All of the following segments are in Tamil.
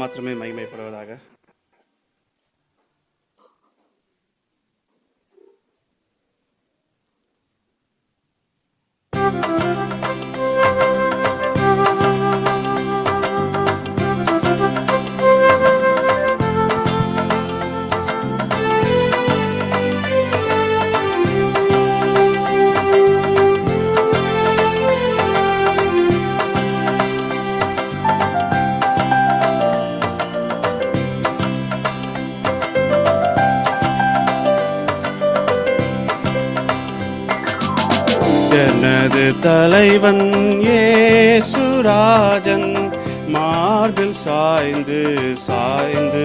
மாத்திரமே மகிமைப்படுவதாக. எனது தலைவன் இயேசுராஜன் மார்பில் சாய்ந்து சாய்ந்து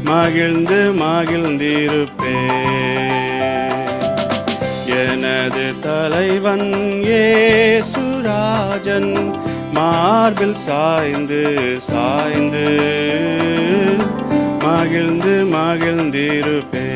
மகிழ்ந்து மகிழ்ந்திருப்பேன். எனது தலைவன் இயேசுராஜன் மார்பில் சாய்ந்து சாய்ந்து மகிழ்ந்து மகிழ்ந்திருப்பேன்.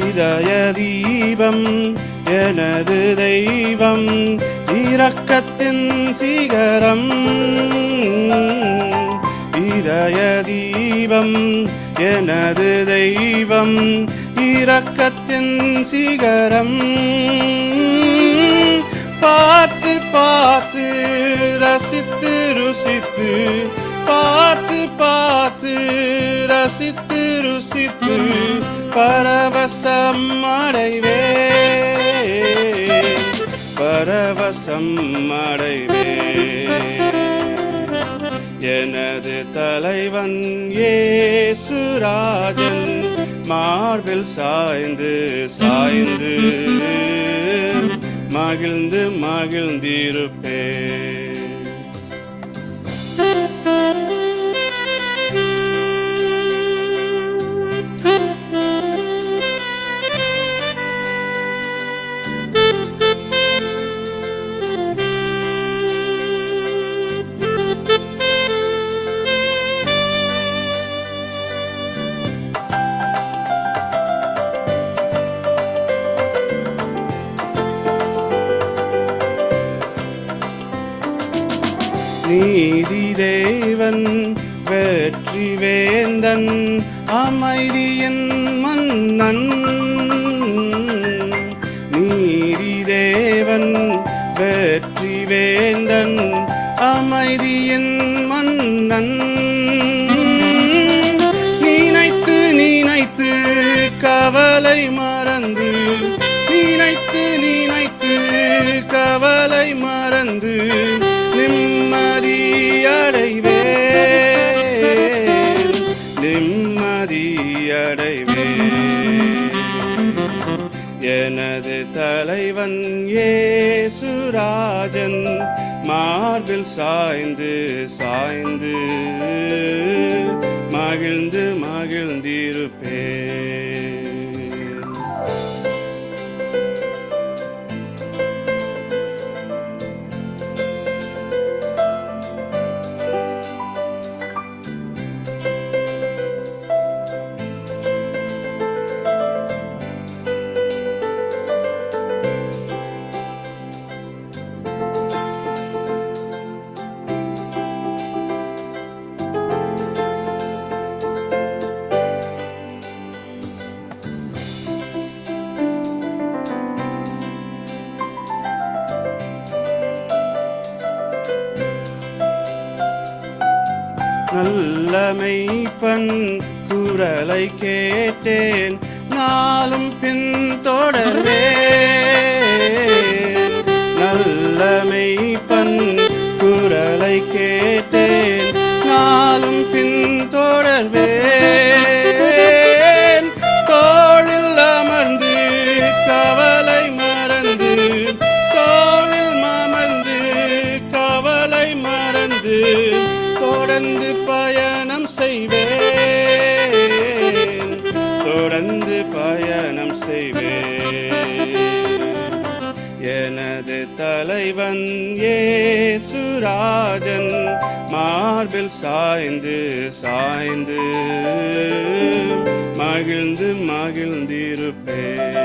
இதய தீபம் எனது தெய்வம் இரக்கத்தின் சிகரம். இதய தீபம் எனது தெய்வம் இரக்கத்தின் சிகரம். பார்த்து பார்த்து ரசித்து ருசித்து பார்த்து பார்த்து ரசித்து ருசித்து பரவசம் அடைவே பரவசம் அடைவே. எனது தலைவன் இயேசுராஜன் மார்பில் சாய்ந்து சாய்ந்து மகிழ்ந்து மகிழ்ந்திருப்பேன். நீதி தேவன் வெற்றி வேந்தன் அமைதியின் மன்னன். நீதி தேவன் வெற்றி வேந்தன் அமைதியின் மன்னன். நினைத்து நினைத்து கவலை மறந்து நினைத்து நினைத்து கவலை மறந்து நிம்மதி அடைவேன் நிம்மதி அடைவேன். எனது தலைவன் இயேசுராஜன் மார்பில் சாய்ந்து சாய்ந்து மகிழ்ந்து மகிழ்ந்திருப்பேன். நல்ல மெய்ப்பன் குரலை கேட்டேன் நாளும் பின் தொடர்வேன். நல்ல மெய்ப்பன் குரலை கேட்டேன் நாளும் பின் தொடர்வேன். தோளில் அமர்ந்து கவலை மறந்து தோளில் அமர்ந்து கவலை மறந்து எனது தலைவன் இயேசுராஜன் மார்பில் சாய்ந்து சாய்ந்து மகிழ்ந்து மகிழ்ந்திருப்பேன்.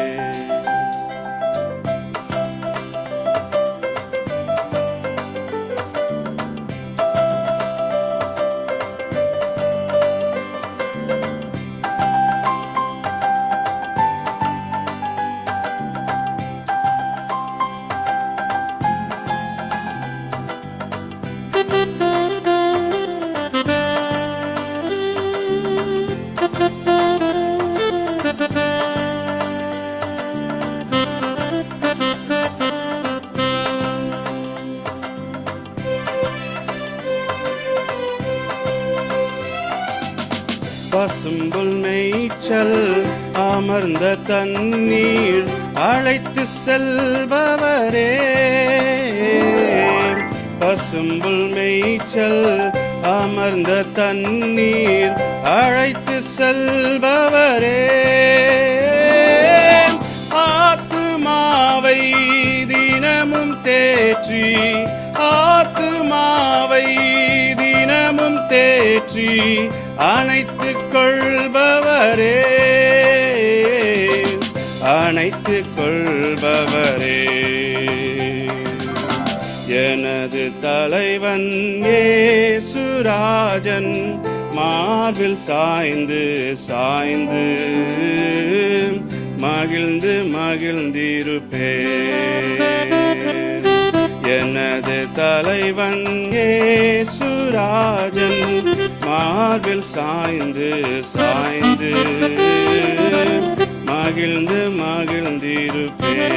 பசும்புல் மேய்ச்சல் அமர்ந்த தண்ணீர் அழைத்து செல்பவரே, பசும்புல் மேய்ச்சல் அமர்ந்த தண்ணீர் அழைத்து செல்பவரே, ஆத்துமாவை தினமும் தேற்றி ஆத்துமாவை தினமும் தேற்றி அணைத்துக் கொள்பவரே, அணைத்துக் கொள்பவரே. எனது தலைவன் இயேசுராஜன் மார்பில் சாய்ந்து சாய்ந்து மகிழ்ந்து மகிழ்ந்திருப்பேன். எனது தலைவன் இயேசுராஜன் மார்பில் சாய்ந்து சாய்ந்து மகிழ்ந்து மகிழ்ந்திருப்பேன்.